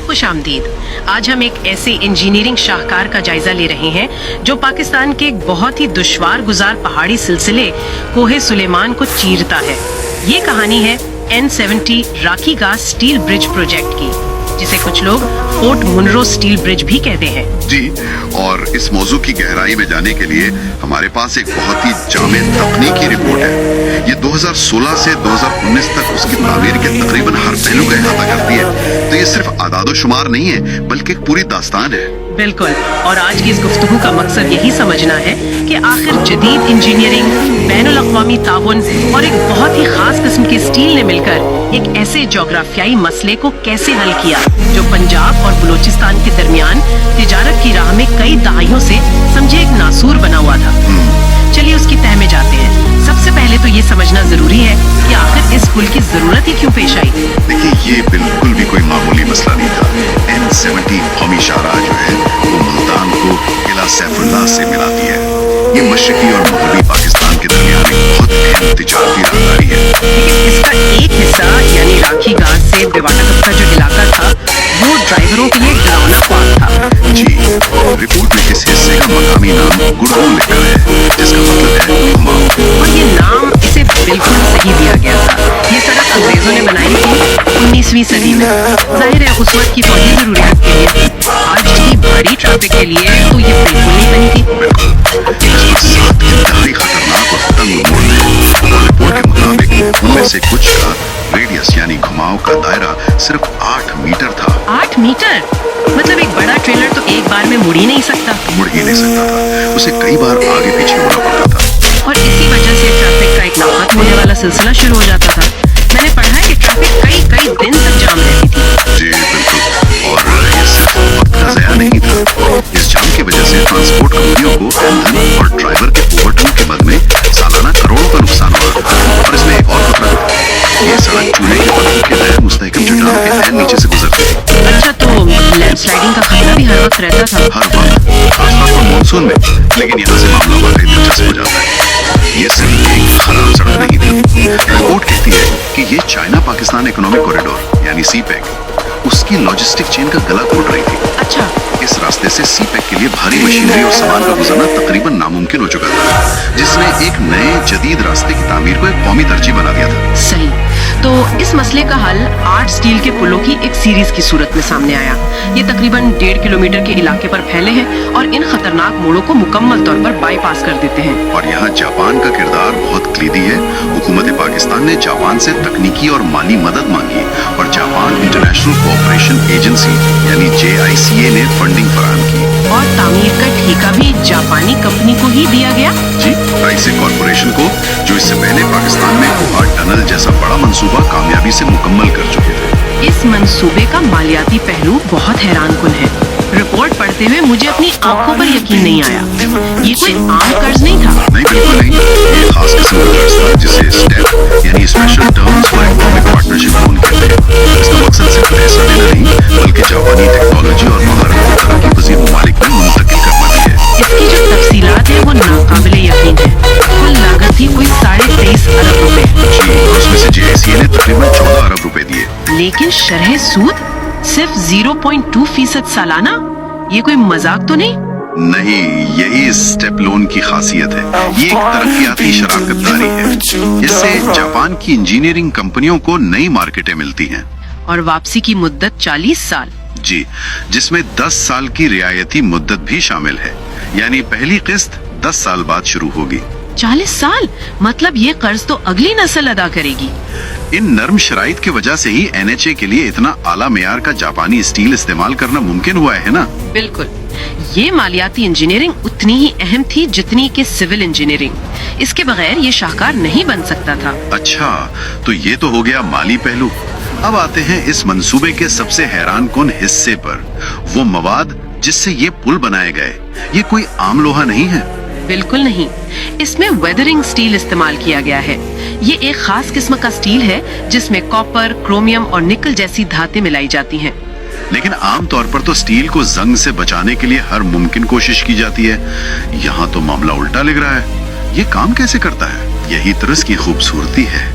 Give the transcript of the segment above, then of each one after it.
खुश आमदीद। आज हम एक ऐसे इंजीनियरिंग शाहकार का जायजा ले रहे हैं जो पाकिस्तान के एक बहुत ही दुश्वार गुजार पहाड़ी सिलसिले कोहे सुलेमान को चीरता है। ये कहानी है N70 राकी गास स्टील ब्रिज प्रोजेक्ट की, जिसे कुछ लोग फोर्ट मुनरो स्टील ब्रिज भी कहते हैं। जी, और इस मौजू की गहराई में जाने के लिए हमारे पास एक बहुत ही जामे तकनीकी रिपोर्ट है। ये 2016 से 2019 तक उसकी तामीर के तकरीबन हर पहलू का अहाता करती है। तो ये सिर्फ आदादो शुमार नहीं है, बल्कि एक पूरी दास्तान है। बिल्कुल, और आज की इस गुफ्तगू का मकसद यही समझना है कि आखिर जदीद इंजीनियरिंग, बैनुल अक़वामी ताउन और एक बहुत ही खास किस्म के स्टील ने मिलकर एक ऐसे जोग्राफियाई मसले को कैसे हल किया जो पंजाब और बलूचिस्तान के दरमियान तिजारत की राह में कई दहाइयों से समझे एक नासूर बना हुआ था। चलिए उसकी तह में जाते हैं। सबसे पहले तो ये समझना जरूरी है कि आखिर इस पुल की जरूरत ही क्यों पेश आई। देखिए, ये बिल्कुल भी कोई मामूली मसला नहीं था। N70 कौमी शाहराह जो है वो मुल्तान को किला सैफुल्लाह से मिलाती है। ये मशरकी और मगरबी पाकिस्तान के दरमियान एक बहुत अहम तिजारती राहदारी है। लेकिन इसका एक हिस्सा यानी राखी गास से बेवाटा का जो इलाका था वो ड्राइवरों के लिए डरावना ख्वाब था। जी, रिपोर्ट में इस हिस्से का मकामी नाम गुड़गुड़ लिखा है, जिसका मतलब है घुमाव। और ये नाम इसे बिल्कुल सही दिया गया था। ये सड़क अंग्रेजों ने बनाई थी 19वीं सदी में। जाहिर है उस वक्त की फौजी जरूरियात के लिए। आज की भारी ट्रैफिक के लिए तो ये बिल्कुल नहीं बनी थी। इंतहाई खतरनाक और तंग मोड़ है। और रिपोर्ट के मुताबिक उनमें से कुछ का रेडियस यानी घुमाव का दायरा सिर्फ 8 मीटर था। 8 मीटर? मतलब एक बड़ा ट्रेलर तो एक बार में मुड़ ही नहीं सकता। मुड़ ही नहीं सकता था, उसे कई बार आगे पीछे होना पड़ता था। और इसी वजह से ट्रैफिक का एक नाखत्म होने वाला सिलसिला शुरू हो जाता था। मैंने पढ़ा है कि ट्रैफिक कई दिन तक जाम रहती थी। जी बिल्कुल, और ये सिर्फ वक्त का ज़या नहीं था। इस जाम की वजह से ट्रांसपोर्ट कंपनियों को ईंधन और ड्राइवर के ओवरटाइम के मद में सालाना करोड़ों का नुकसान हो रहा था। और इसमें एक और खतरा था, ये सड़क चूने के पत्थर के गैर मुस्तहकम चट्टान के तहत नीचे से गुजरती थी। अच्छा, तो लैंडस्लाइडिंग का खतरा भी हर वक्त रहता था? हर वक्त, खासतौर पर मानसून में। लेकिन यहाँ से मामला वाकई दिलचस्प हो जाता है। ये सिर्फ एक खराब सड़क नहीं थी। रिपोर्ट कहती है कि ये चाइना पाकिस्तान इकोनॉमिक कॉरिडोर यानी सीपैक उसकी लॉजिस्टिक चेन का गला घोट रही थी। अच्छा, इस रास्ते से सीपैक के लिए भारी मशीनरी और सामान का गुजरना तकरीबन नामुमकिन हो चुका था, जिसने एक नए जदीद रास्ते की तामीर को एक कौमी तरजीह बना दिया था। सही। तो इस मसले का हल 8 स्टील के पुलों की एक सीरीज की सूरत में सामने आया। ये तकरीबन 1.5 किलोमीटर के इलाके पर फैले हैं और इन खतरनाक मोड़ों को मुकम्मल तौर पर बाईपास कर देते हैं। और यहाँ जापान का किरदार बहुत क्लीदी है। हुकूमत पाकिस्तान ने जापान से तकनीकी और माली मदद मांगी और जापान इंटरनेशनल कोऑपरेशन एजेंसी यानी JICA ने फंडिंग फराहम की। और तामीर का ठेका भी जापानी कंपनी को ही दिया गया। जी, राइसे कॉर्पोरेशन को, जो इससे पहले पाकिस्तान में कोहा टनल जैसा बड़ा मंसूबा कामयाबी से मुकम्मल कर चुके थे। इस मंसूबे का मालियाती पहलू बहुत हैरानकुन है। रिपोर्ट पढ़ते हुए मुझे अपनी आंखों पर यकीन नहीं आया। ये कोई आम कर्ज नहीं था। नहीं, बिल्कुल नहीं। ये खास किस्म का कर्ज था जिसे स्टेप यानी special terms for economic partnership loan कहते हैं। इसका मकसद सिर्फ पैसा देना नहीं, बल्कि जापानी टेक्नोलॉजी और महारत को तरक्की पजीर ममालिक में मुंतकिल करना भी है। इसकी जो तफसीलात है वो नाकाबिले यकीन है। कुल लागत थी कोई 23.5 अरब रुपए। जी, और उसमें से JICA ने तकरीबन 14 अरब रुपए दिए। लेकिन शरह सूद सिर्फ 0.2% सालाना। ये कोई मजाक तो नहीं? नहीं, यही स्टेप लोन की खासियत है। ये एक तरक्याती शराकतदारी है। इससे जापान की इंजीनियरिंग कंपनियों को नई मार्केटें मिलती हैं। और वापसी की मुद्दत 40 साल। जी, जिसमें 10 साल की रियायती मुद्दत भी शामिल है। यानी पहली किस्त 10 साल बाद शुरू होगी। 40 साल? मतलब ये कर्ज तो अगली नस्ल अदा करेगी। इन नर्म शराइत की वजह से ही NHA के लिए इतना आला मेयार का जापानी स्टील इस्तेमाल करना मुमकिन हुआ है ना। बिल्कुल, ये मालियाती इंजीनियरिंग उतनी ही अहम थी जितनी कि सिविल इंजीनियरिंग। इसके बगैर ये शाहकार नहीं बन सकता था। अच्छा, तो ये तो हो गया माली पहलू। अब आते हैं इस मंसूबे के सबसे हैरानकुन हिस्से पर, वो मवाद जिससे ये पुल बनाए गए। ये कोई आम लोहा नहीं है। बिल्कुल नहीं, इसमें वेदरिंग स्टील इस्तेमाल किया गया है। ये एक खास किस्म का स्टील है जिसमें कॉपर, क्रोमियम और निकल जैसी धातें मिलाई जाती हैं। लेकिन आम तौर पर तो स्टील को जंग से बचाने के लिए हर मुमकिन कोशिश की जाती है। यहाँ तो मामला उल्टा लग रहा है। ये काम कैसे करता है? यही तो इसकी खूबसूरती है।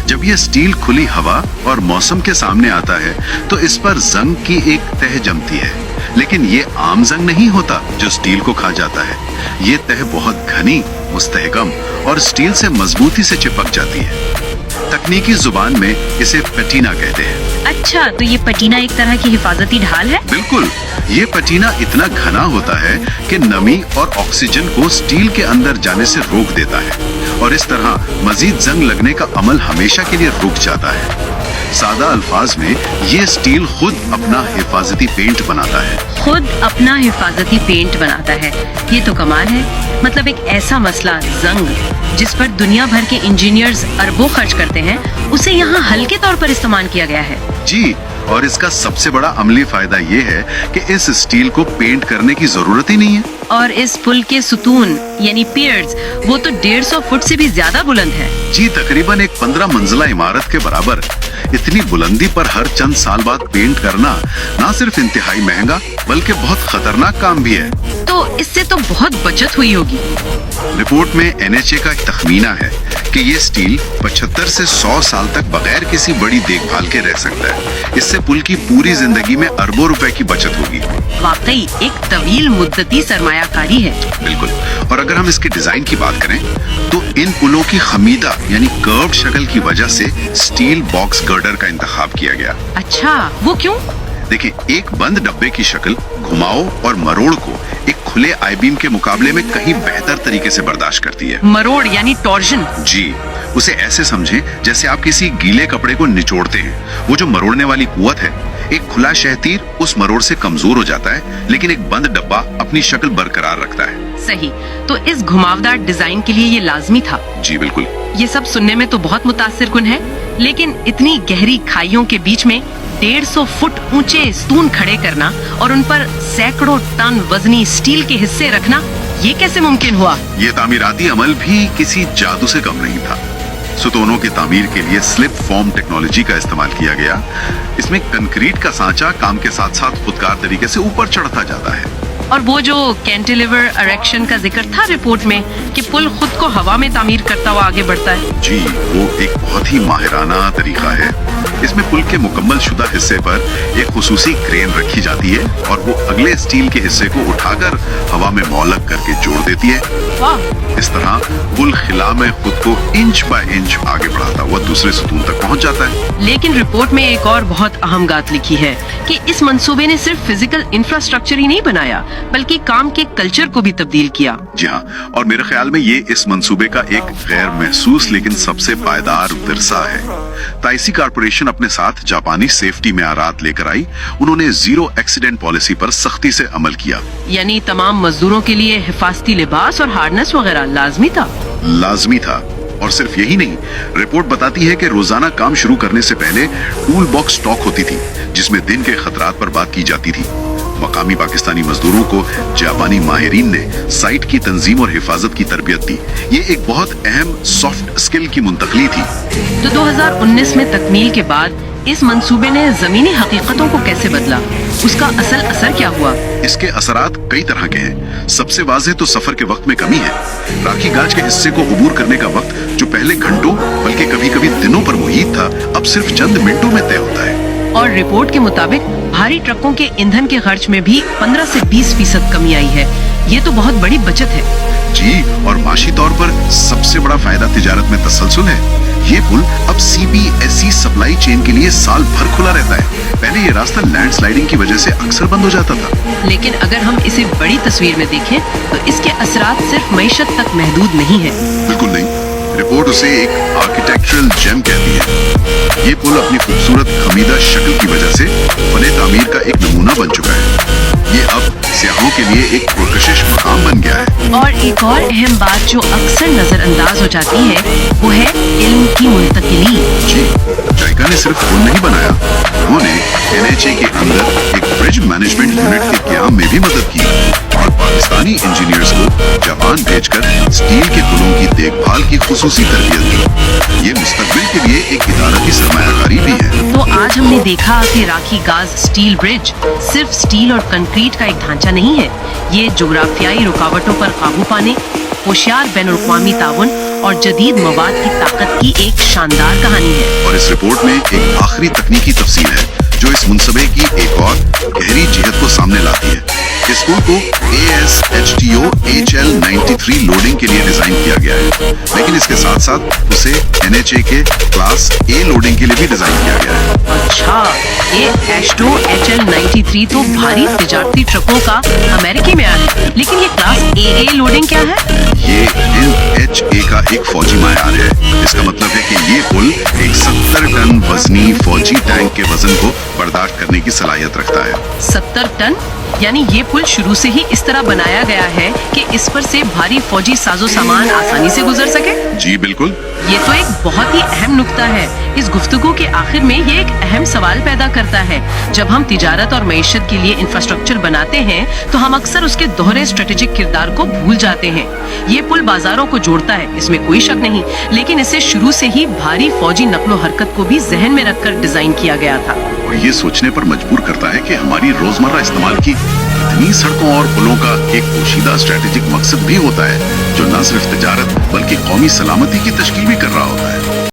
जब ये स्टील खुली हवा और मौसम के सामने आता है तो इस पर जंग की एक तह जमती है, लेकिन ये आम जंग नहीं होता जो स्टील को खा जाता है। ये तह बहुत घनी, मुस्तहकम और स्टील से मजबूती से चिपक जाती है। तकनीकी जुबान में इसे पैटीना कहते हैं। अच्छा, तो ये पैटीना एक तरह की हिफाजती ढाल है? बिल्कुल, ये पैटीना इतना घना होता है कि नमी और ऑक्सीजन को स्टील के अंदर जाने से रोक देता है और इस तरह मजीद जंग लगने का अमल हमेशा के लिए रुक जाता है। सादा अल्फाज में ये स्टील खुद अपना हिफाजती पेंट बनाता है। खुद अपना हिफाजती पेंट बनाता है, ये तो कमाल है। मतलब एक ऐसा मसला जंग जिस पर दुनिया भर के इंजीनियर्स अरबों खर्च करते हैं, उसे यहाँ हल्के तौर पर इस्तेमाल किया गया है। जी, और इसका सबसे बड़ा अमली फायदा ये है कि इस स्टील को पेंट करने की जरूरत ही नहीं है। और इस पुल के सुतून यानी पियर्स, वो तो 150 फुट से भी ज्यादा बुलंद है। जी, तकरीबन एक 15 मंजिला इमारत के बराबर। इतनी बुलंदी पर हर चंद साल बाद पेंट करना ना सिर्फ इंतहाई महंगा बल्कि बहुत खतरनाक काम भी है। तो इससे तो बहुत बचत हुई होगी। रिपोर्ट में NHA का एक तखमीना है कि ये स्टील 75 से 100 साल तक बगैर किसी बड़ी देखभाल के रह सकता है। इससे पुल की पूरी जिंदगी में अरबों रुपए की बचत होगी। वाकई एक तवील मुद्दती सरमायाकारी है। बिल्कुल, और अगर हम इसके डिजाइन की बात करें तो इन पुलों की खमीदा यानी कर्व्ड शक्ल की वजह से स्टील बॉक्स गर्डर का इंतखाब किया गया। अच्छा, वो क्यों? देखिए, एक बंद डब्बे की शक्ल घुमाव और मरोड़ को एक खुले आई बीम के मुकाबले में कहीं बेहतर तरीके से बर्दाश्त करती है। मरोड़ यानी टॉर्जन? जी, उसे ऐसे समझें जैसे आप किसी गीले कपड़े को निचोड़ते हैं। वो जो मरोड़ने वाली कुव्वत है, एक खुला शहतीर उस मरोड़ से कमजोर हो जाता है, लेकिन एक बंद डब्बा अपनी शक्ल बरकरार रखता है। सही, तो इस घुमावदार डिजाइन के लिए ये लाजमी था। जी बिल्कुल। ये सब सुनने में तो बहुत मुतासिर कुन है, लेकिन इतनी गहरी खाइयों के बीच में 150 फुट ऊंचे स्तून खड़े करना और उन पर सैकड़ों टन वजनी स्टील के हिस्से रखना, ये कैसे मुमकिन हुआ? ये तामीराती अमल भी किसी जादू से कम नहीं था। सुतोनों की तामीर के लिए स्लिप फॉर्म टेक्नोलॉजी का इस्तेमाल किया गया। इसमें कंक्रीट का सांचा काम के साथ साथ खुदकार तरीके से ऊपर चढ़ता जाता है। और वो जो कैंटिलीवर इरेक्शन का जिक्र था रिपोर्ट में कि पुल खुद को हवा में तामीर करता हुआ आगे बढ़ता है। जी, वो एक बहुत ही माहिराना तरीका है। इसमें पुल के मुकम्मल शुदा हिस्से पर एक खुसूसी क्रेन रखी जाती है और वो अगले स्टील के हिस्से को उठाकर हवा में मौलक करके जोड़ देती है। वाह! इस तरह पुल खिला में खुद को इंच बाय इंच आगे बढ़ाता हुआ दूसरे सुतून तक पहुंच जाता है। लेकिन रिपोर्ट में एक और बहुत अहम बात लिखी है कि इस मंसूबे ने सिर्फ फिजिकल इंफ्रास्ट्रक्चर ही नहीं बनाया, बल्कि काम के कल्चर को भी तब्दील किया। जी हाँ, और मेरे ख्याल में ये इस मंसूबे का एक गैर महसूस लेकिन सबसे पायदार विरसा है। ताइसी कॉर्पोरेशन अपने साथ जापानी सेफ्टी मेआरात लेकर आई। उन्होंने जीरो एक्सीडेंट पॉलिसी पर सख्ती से अमल किया। यानी तमाम मजदूरों के लिए हिफाजती लिबास और हार्नेस वगैरह लाजमी था। और सिर्फ यही नहीं, रिपोर्ट बताती है कि रोजाना काम शुरू करने से पहले टूल बॉक्स स्टॉक होती थी जिसमें दिन के खतरात पर बात की जाती थी। मकामी पाकिस्तानी मजदूरों को जापानी माहिरीन ने साइट की तंजीम और हिफाजत की तरबियत दी। ये एक बहुत अहम सॉफ्ट स्किल की मुंतकली थी। तो 2019 में तकमील के बाद इस मंसूबे ने जमीनी हकीकतों को कैसे बदला? उसका असल असर क्या हुआ? इसके असरात कई तरह के हैं। सबसे वाज़ेह तो सफर के वक्त में कमी है। राखी गाज के हिस्से को उबूर करने का वक्त जो पहले घंटों बल्कि कभी-कभी दिनों पर मुहित था, अब सिर्फ चंद मिनटों में तय होता है। और रिपोर्ट के मुताबिक भारी ट्रकों के ईंधन के खर्च में भी 15 से 20% कमी आई है। ये तो बहुत बड़ी बचत है। जी, और माशी तौर पर सबसे बड़ा फायदा तिजारत में तसलसल है। ये पुल अब CBSE सप्लाई चेन के लिए साल भर खुला रहता है। पहले ये रास्ता लैंडस्लाइडिंग की वजह से अक्सर बंद हो जाता था। लेकिन अगर हम इसे बड़ी तस्वीर में देखें तो इसके असरात सिर्फ मईशत तक महदूद नहीं है। बिल्कुल नहीं, रिपोर्ट उसे एक आर्किटेक्चरल जेम कहती है। ये पुल अपनी खूबसूरत खमीदा शक्ल की वजह से फने तामीर का एक नमूना बन चुका है। ये अब सियाहों के लिए एक पुरकशिश मकाम बन गया है। और एक और अहम बात जो अक्सर नजरअंदाज हो जाती है, वो है इल्म की मुंतकिली। जी, जायका ने सिर्फ पुल नहीं बनाया, उन्होंने NHA के अंदर एक ब्रिज मैनेजमेंट यूनिट के क़याम में भी मदद की और पाकिस्तानी इंजीनियर्स को जापान भेजकर स्टील के पुलों की देखभाल की खुसूसी तरबियत दी। ये मुस्तकबिल के लिए एक इदारती सरमायाकारी भी है। तो आज हमने देखा कि राखी गाज स्टील ब्रिज सिर्फ स्टील और कंक्रीट का एक ढांचा नहीं है। ये जोग्राफियाई रुकावटों पर काबू पाने, होशियार बैनुल-अक़वामी ताउन और जदीद मवाद की ताकत की एक शानदार कहानी है। और इस रिपोर्ट में एक आखिरी तकनीकी तफसील है जो इस मुनसबे की एक और गहरी जिहत को सामने लाती है। इस पुल को ASHTO HL93 लोडिंग के लिए डिजाइन किया गया है, लेकिन इसके साथ साथ उसे NHA के क्लास A लोडिंग के लिए भी डिजाइन किया गया है। अच्छा, ये ASHTO HL93 तो भारी तिजारती ट्रकों का अमेरिकी म्यार है, लेकिन ये क्लास AA लोडिंग क्या है? ये NHA का एक फौजी मायार है। इसका मतलब है कि ये पुल एक 70 टन वजनी फौजी टैंक के वजन को बर्दाश्त करने की सलाहियत रखता है। 70 टन? यानी ये पुल शुरू से ही इस तरह बनाया गया है कि इस पर से भारी फौजी साजो सामान आसानी से गुजर सके? जी बिल्कुल। ये तो एक बहुत ही अहम नुक्ता है। इस गुफ्तगू के आखिर में ये एक अहम सवाल पैदा करता है। जब हम तिजारत और मईशत के लिए इंफ्रास्ट्रक्चर बनाते हैं तो हम अक्सर उसके दोहरे स्ट्रेटेजिक किरदार को भूल जाते हैं। ये पुल बाजारों को जोड़ता है, इसमें कोई शक नहीं, लेकिन इसे शुरू से ही भारी फौजी नक्लो हरकत को भी जहन में रखकर डिजाइन किया गया था। और ये सोचने पर मजबूर करता है कि हमारी रोजमर्रा इस्तेमाल की इतनी सड़कों और पुलों का एक पोशीदा स्ट्रेटेजिक मकसद भी होता है जो न सिर्फ तिजारत बल्कि कौमी सलामती की तश्कील भी कर रहा होता है।